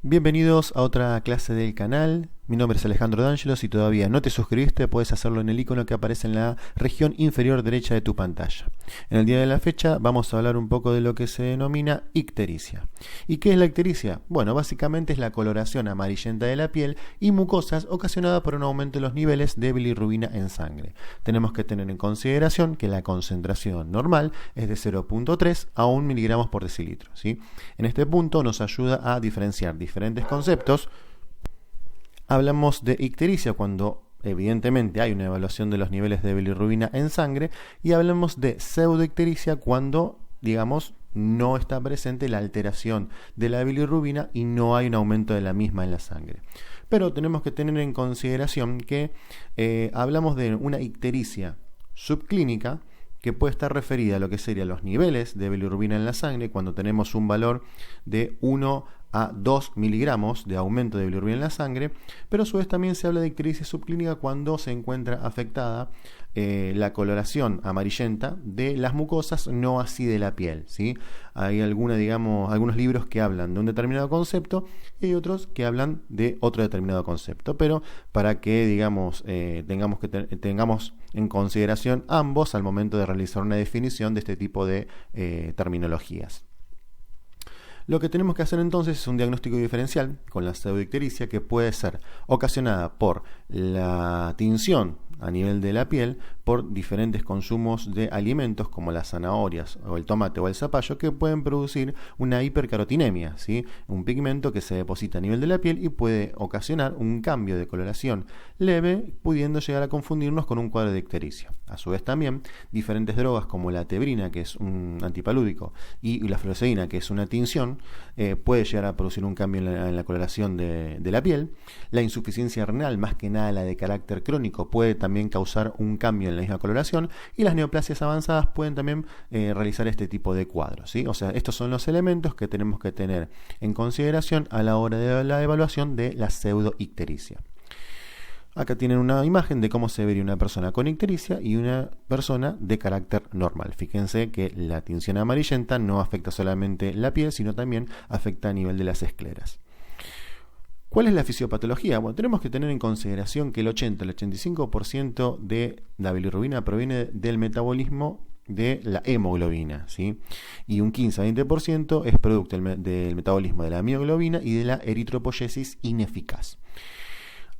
Bienvenidos a otra clase del canal. Mi nombre es Alejandro D'Angelo. Si todavía no te suscribiste, puedes hacerlo en el icono que aparece en la región inferior derecha de tu pantalla. En el día de la fecha vamos a hablar un poco de lo que se denomina ictericia. ¿Y qué es la ictericia? Bueno, básicamente es la coloración amarillenta de la piel y mucosas ocasionada por un aumento de los niveles de bilirrubina en sangre. Tenemos que tener en consideración que la concentración normal es de 0,3 a 1 miligramos por decilitro, ¿sí? En este punto nos ayuda a diferenciar diferentes conceptos. Hablamos de ictericia cuando evidentemente hay una evaluación de los niveles de bilirrubina en sangre, y hablamos de pseudoictericia cuando, digamos, no está presente la alteración de la bilirrubina y no hay un aumento de la misma en la sangre. Pero tenemos que tener en consideración que hablamos de una ictericia subclínica que puede estar referida a lo que serían los niveles de bilirrubina en la sangre cuando tenemos un valor de 1 a 2 miligramos de aumento de bilirrubina en la sangre, pero a su vez también se habla de ictericia subclínica cuando se encuentra afectada la coloración amarillenta de las mucosas, no así de la piel, ¿sí? Hay algunos libros que hablan de un determinado concepto y hay otros que hablan de otro determinado concepto, pero para que tengamos en consideración ambos al momento de realizar una definición de este tipo de terminologías. Lo que tenemos que hacer entonces es un diagnóstico diferencial con la pseudoictericia, que puede ser ocasionada por la tinción a nivel de la piel por diferentes consumos de alimentos como las zanahorias o el tomate o el zapallo, que pueden producir una hipercarotinemia, ¿sí? Un pigmento que se deposita a nivel de la piel y puede ocasionar un cambio de coloración leve, pudiendo llegar a confundirnos con un cuadro de ictericia. A su vez también diferentes drogas como la tebrina, que es un antipalúdico, y la furosemida, que es una tinción, puede llegar a producir un cambio en la coloración de la piel. La insuficiencia renal, más que nada la de carácter crónico, puede también causar un cambio en la misma coloración, y las neoplasias avanzadas pueden también realizar este tipo de cuadros, ¿sí? O sea, estos son los elementos que tenemos que tener en consideración a la hora de la evaluación de la pseudoictericia. Acá tienen una imagen de cómo se vería una persona con ictericia y una persona de carácter normal. Fíjense que la tinción amarillenta no afecta solamente la piel, sino también afecta a nivel de las escleras. ¿Cuál es la fisiopatología? Bueno, tenemos que tener en consideración que el 80 al 85% de la bilirrubina proviene del metabolismo de la hemoglobina, ¿sí? Y un 15 a 20% es producto del metabolismo de la mioglobina y de la eritropoyesis ineficaz.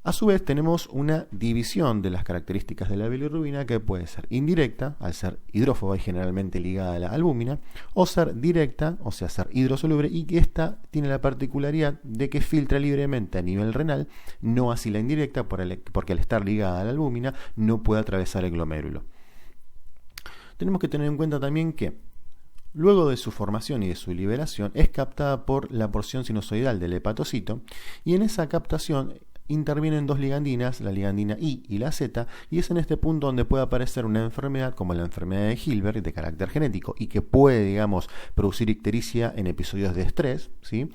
A su vez tenemos una división de las características de la bilirrubina que puede ser indirecta, al ser hidrófoba y generalmente ligada a la albúmina, o ser directa, o sea, ser hidrosoluble, y que esta tiene la particularidad de que filtra libremente a nivel renal, no así la indirecta, porque al estar ligada a la albúmina no puede atravesar el glomérulo. Tenemos que tener en cuenta también que luego de su formación y de su liberación es captada por la porción sinusoidal del hepatocito, y en esa captación intervienen dos ligandinas, la ligandina I y la Z, y es en este punto donde puede aparecer una enfermedad como la enfermedad de Hilbert de carácter genético y que puede, digamos, producir ictericia en episodios de estrés, ¿sí?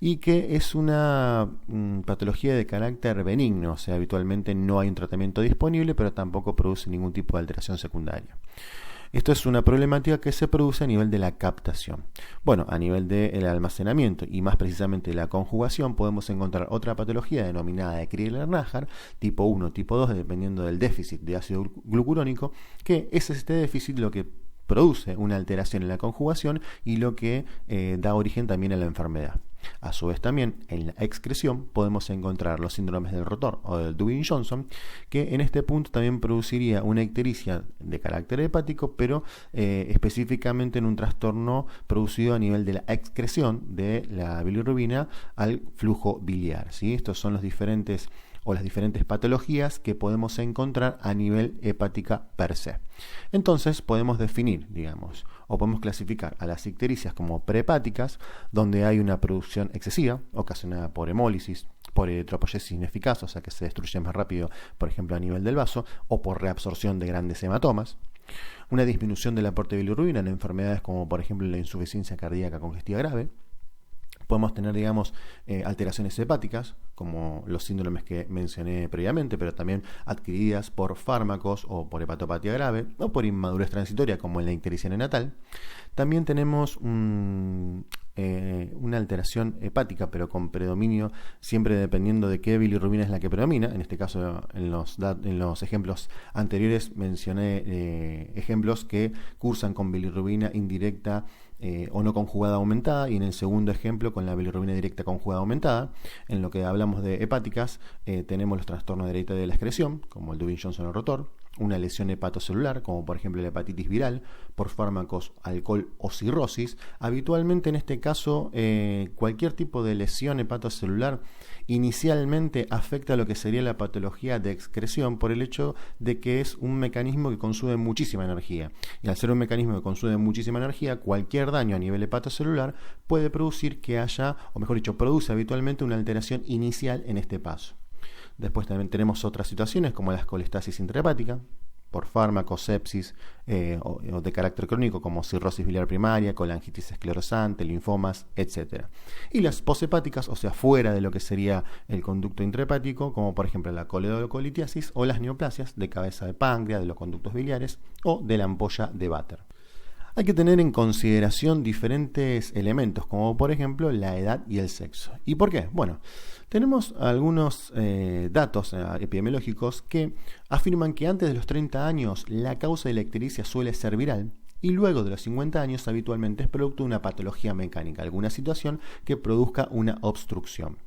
Y que es una patología de carácter benigno, o sea, habitualmente no hay un tratamiento disponible, pero tampoco produce ningún tipo de alteración secundaria. Esto es una problemática que se produce a nivel de la captación. Bueno, a nivel del almacenamiento y más precisamente la conjugación, podemos encontrar otra patología denominada de Crigler-Najjar, tipo 1, tipo 2, dependiendo del déficit de ácido glucurónico, que es este déficit lo que produce una alteración en la conjugación y lo que da origen también a la enfermedad. A su vez también en la excreción podemos encontrar los síndromes del rotor o del Dubin-Johnson, que en este punto también produciría una ictericia de carácter hepático, pero específicamente en un trastorno producido a nivel de la excreción de la bilirrubina al flujo biliar, ¿sí? Estos son las diferentes patologías que podemos encontrar a nivel hepática per se. Entonces podemos definir, digamos, o podemos clasificar a las ictericias como prehepáticas, donde hay una producción excesiva ocasionada por hemólisis, por eritropoyesis ineficaz, o sea que se destruye más rápido, por ejemplo, a nivel del vaso, o por reabsorción de grandes hematomas. Una disminución del aporte de bilirrubina en enfermedades como, por ejemplo, la insuficiencia cardíaca congestiva grave. Podemos tener, digamos, alteraciones hepáticas, como los síndromes que mencioné previamente, pero también adquiridas por fármacos o por hepatopatía grave o por inmadurez transitoria, como en la ictericia neonatal. También tenemos una alteración hepática, pero con predominio siempre dependiendo de qué bilirrubina es la que predomina. En este caso, en los ejemplos anteriores mencioné ejemplos que cursan con bilirrubina indirecta o no conjugada aumentada, y en el segundo ejemplo con la bilirrubina directa conjugada aumentada. En lo que hablamos de hepáticas, tenemos los trastornos de hereditaria de la excreción, como el Dubin-Johnson o rotor, una lesión hepatocelular, como por ejemplo la hepatitis viral, por fármacos, alcohol o cirrosis. Habitualmente en este caso, cualquier tipo de lesión hepatocelular inicialmente afecta a lo que sería la patología de excreción, por el hecho de que es un mecanismo que consume muchísima energía. Y al ser un mecanismo que consume muchísima energía, cualquier daño a nivel hepatocelular puede producir que haya, o mejor dicho, produce habitualmente una alteración inicial en este paso. Después también tenemos otras situaciones como la colestasis intrahepática, por fármacos, sepsis o de carácter crónico como cirrosis biliar primaria, colangitis esclerosante, linfomas, etc. Y las poshepáticas, o sea, fuera de lo que sería el conducto intrahepático, como por ejemplo la coledocolitiasis o las neoplasias de cabeza de páncreas, de los conductos biliares o de la ampolla de Vater. Hay que tener en consideración diferentes elementos, como por ejemplo la edad y el sexo. ¿Y por qué? Bueno, tenemos algunos datos epidemiológicos que afirman que antes de los 30 años la causa de la ictericia suele ser viral, y luego de los 50 años habitualmente es producto de una patología mecánica, alguna situación que produzca una obstrucción.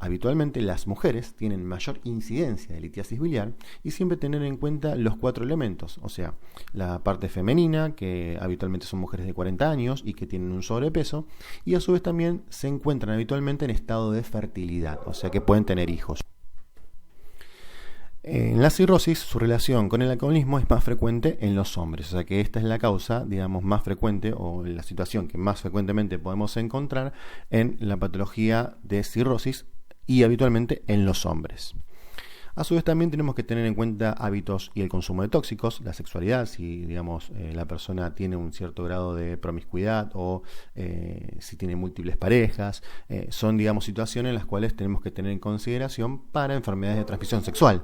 Habitualmente las mujeres tienen mayor incidencia de litiasis biliar, y siempre tener en cuenta los 4 elementos, o sea, la parte femenina, que habitualmente son mujeres de 40 años y que tienen un sobrepeso, y a su vez también se encuentran habitualmente en estado de fertilidad, o sea que pueden tener hijos. En la cirrosis, su relación con el alcoholismo es más frecuente en los hombres, o sea que esta es la causa, digamos, más frecuente, o la situación que más frecuentemente podemos encontrar en la patología de cirrosis, y habitualmente en los hombres. A su vez también tenemos que tener en cuenta hábitos y el consumo de tóxicos, la sexualidad, si digamos la persona tiene un cierto grado de promiscuidad o si tiene múltiples parejas, son digamos situaciones en las cuales tenemos que tener en consideración para enfermedades de transmisión sexual.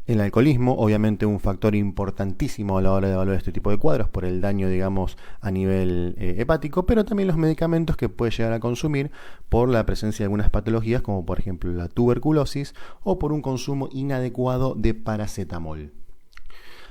El alcoholismo, obviamente un factor importantísimo a la hora de evaluar este tipo de cuadros por el daño, digamos, a nivel hepático, pero también los medicamentos que puede llegar a consumir por la presencia de algunas patologías, como por ejemplo la tuberculosis, o por un consumo inadecuado de paracetamol.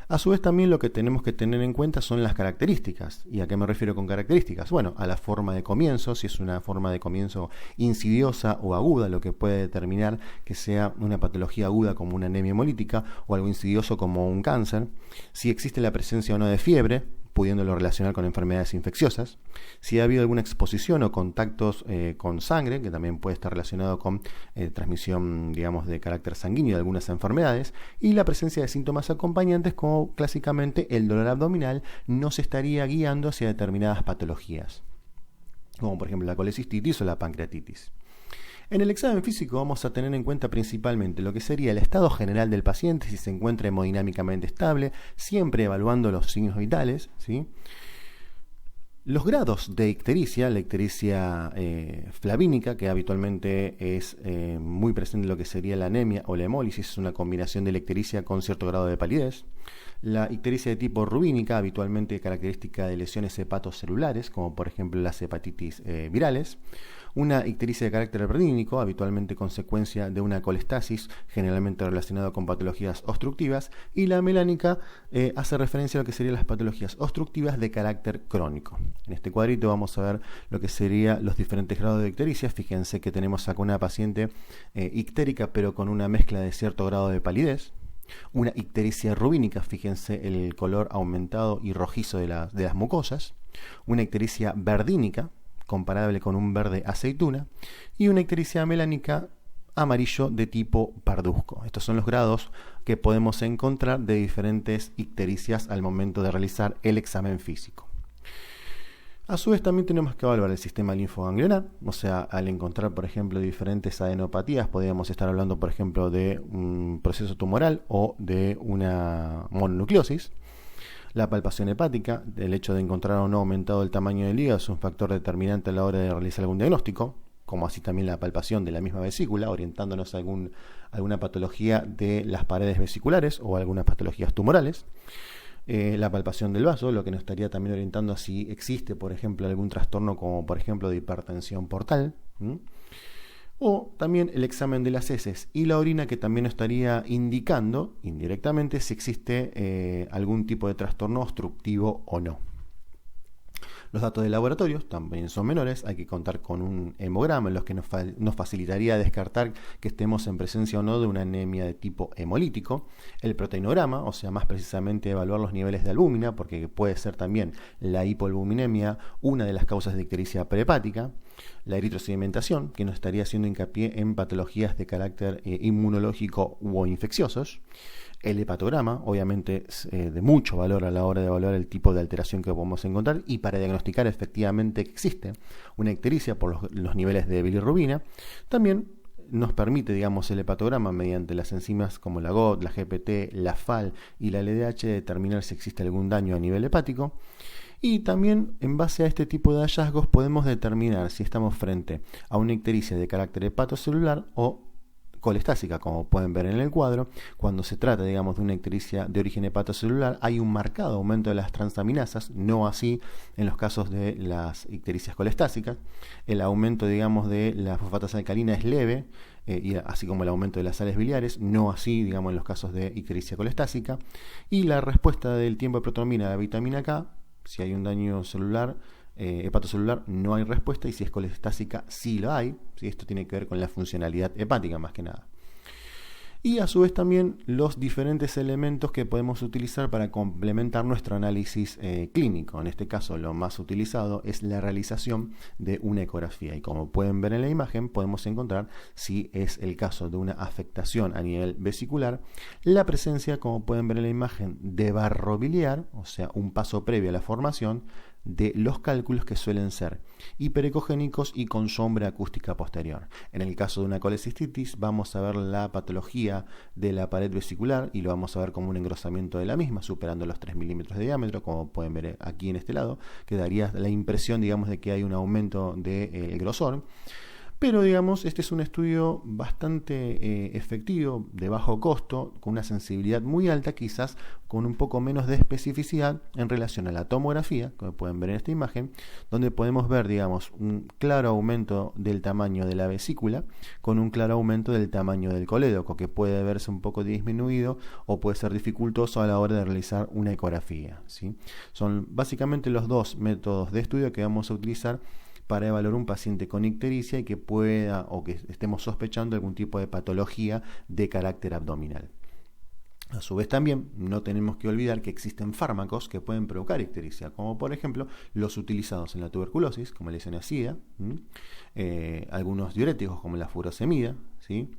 A su vez también lo que tenemos que tener en cuenta son las características. ¿Y a qué me refiero con características? Bueno, a la forma de comienzo, si es una forma de comienzo insidiosa o aguda, lo que puede determinar que sea una patología aguda como una anemia hemolítica o algo insidioso como un cáncer. Si existe la presencia o no de fiebre, pudiéndolo relacionar con enfermedades infecciosas, si ha habido alguna exposición o contactos con sangre, que también puede estar relacionado con transmisión, digamos, de carácter sanguíneo de algunas enfermedades, y la presencia de síntomas acompañantes como clásicamente el dolor abdominal nos estaría guiando hacia determinadas patologías, como por ejemplo la colecistitis o la pancreatitis. En el examen físico vamos a tener en cuenta principalmente lo que sería el estado general del paciente, si se encuentra hemodinámicamente estable, siempre evaluando los signos vitales, ¿sí? Los grados de ictericia, la ictericia flavínica, que habitualmente es muy presente en lo que sería la anemia o la hemólisis, es una combinación de la ictericia con cierto grado de palidez. La ictericia de tipo rubínica, habitualmente característica de lesiones hepatocelulares, como por ejemplo las hepatitis virales. Una ictericia de carácter adrenínico, habitualmente consecuencia de una colestasis, generalmente relacionada con patologías obstructivas, y la melánica hace referencia a lo que serían las patologías obstructivas de carácter crónico. En este cuadrito vamos a ver lo que serían los diferentes grados de ictericia. Fíjense que tenemos acá una paciente ictérica, pero con una mezcla de cierto grado de palidez. Una ictericia rubínica, fíjense el color aumentado y rojizo de las mucosas. Una ictericia verdínica, comparable con un verde aceituna, y una ictericia melánica amarillo de tipo parduzco. Estos son los grados que podemos encontrar de diferentes ictericias al momento de realizar el examen físico. A su vez también tenemos que evaluar el sistema linfoganglionar, o sea, al encontrar por ejemplo diferentes adenopatías, podríamos estar hablando por ejemplo de un proceso tumoral o de una mononucleosis. La palpación hepática, el hecho de encontrar o no aumentado el tamaño del hígado, es un factor determinante a la hora de realizar algún diagnóstico, como así también la palpación de la misma vesícula, orientándonos a alguna patología de las paredes vesiculares o algunas patologías tumorales. La palpación del vaso, lo que nos estaría también orientando a si existe, por ejemplo, algún trastorno como por ejemplo de hipertensión portal. O también el examen de las heces y la orina, que también estaría indicando indirectamente si existe algún tipo de trastorno obstructivo o no. Los datos de laboratorio también son menores, hay que contar con un hemograma en los que nos facilitaría descartar que estemos en presencia o no de una anemia de tipo hemolítico. El proteinograma, o sea, más precisamente evaluar los niveles de albúmina, porque puede ser también la hipoalbuminemia una de las causas de ictericia prehepática. La eritrosedimentación, que nos estaría haciendo hincapié en patologías de carácter inmunológico o infecciosos. El hepatograma, obviamente, es de mucho valor a la hora de evaluar el tipo de alteración que podemos encontrar y para diagnosticar efectivamente que existe una ictericia por los niveles de bilirrubina. También nos permite, digamos, el hepatograma mediante las enzimas como la GOT, la GPT, la FAL y la LDH determinar si existe algún daño a nivel hepático. Y también en base a este tipo de hallazgos podemos determinar si estamos frente a una ictericia de carácter hepatocelular o colestásica, como pueden ver en el cuadro. Cuando se trata, digamos, de una ictericia de origen hepatocelular, hay un marcado aumento de las transaminasas, no así en los casos de las ictericias colestásicas. El aumento, digamos, de la fosfatasa alcalina es leve, y así como el aumento de las sales biliares, no así, digamos, en los casos de ictericia colestásica. Y la respuesta del tiempo de protrombina a la vitamina K, si hay un daño celular, hepatocelular, no hay respuesta, y si es colestásica sí lo hay. ¿Sí? Esto tiene que ver con la funcionalidad hepática más que nada. Y a su vez también los diferentes elementos que podemos utilizar para complementar nuestro análisis clínico. En este caso lo más utilizado es la realización de una ecografía, y como pueden ver en la imagen podemos encontrar si es el caso de una afectación a nivel vesicular, la presencia, como pueden ver en la imagen, de barro biliar, o sea un paso previo a la formación de los cálculos que suelen ser hiperecogénicos y con sombra acústica posterior. En el caso de una colecistitis vamos a ver la patología de la pared vesicular y lo vamos a ver como un engrosamiento de la misma, superando los 3 milímetros de diámetro, como pueden ver aquí en este lado, que daría la impresión, digamos, de que hay un aumento del grosor. Pero, digamos, este es un estudio bastante efectivo, de bajo costo, con una sensibilidad muy alta, quizás con un poco menos de especificidad en relación a la tomografía, como pueden ver en esta imagen, donde podemos ver, digamos, un claro aumento del tamaño de la vesícula, con un claro aumento del tamaño del colédoco, que puede verse un poco disminuido o puede ser dificultoso a la hora de realizar una ecografía, ¿sí? Son básicamente los dos métodos de estudio que vamos a utilizar para evaluar un paciente con ictericia y que pueda o que estemos sospechando algún tipo de patología de carácter abdominal. A su vez también no tenemos que olvidar que existen fármacos que pueden provocar ictericia, como por ejemplo los utilizados en la tuberculosis, como la isoniazida, algunos diuréticos como la furosemida, ¿sí?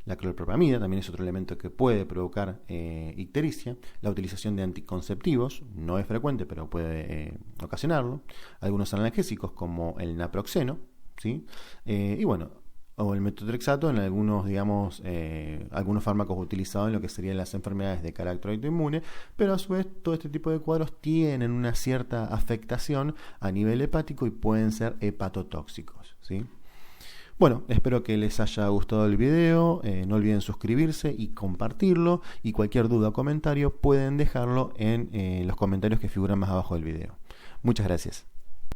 La clorpropamida también es otro elemento que puede provocar ictericia. La utilización de anticonceptivos no es frecuente, pero puede ocasionarlo. Algunos analgésicos como el naproxeno, ¿sí? Y bueno, o el metotrexato en algunos, digamos, algunos fármacos utilizados en lo que serían las enfermedades de carácter autoinmune, pero a su vez todo este tipo de cuadros tienen una cierta afectación a nivel hepático y pueden ser hepatotóxicos, ¿sí? Bueno, espero que les haya gustado el video, no olviden suscribirse y compartirlo, y cualquier duda o comentario pueden dejarlo en los comentarios que figuran más abajo del video. Muchas gracias.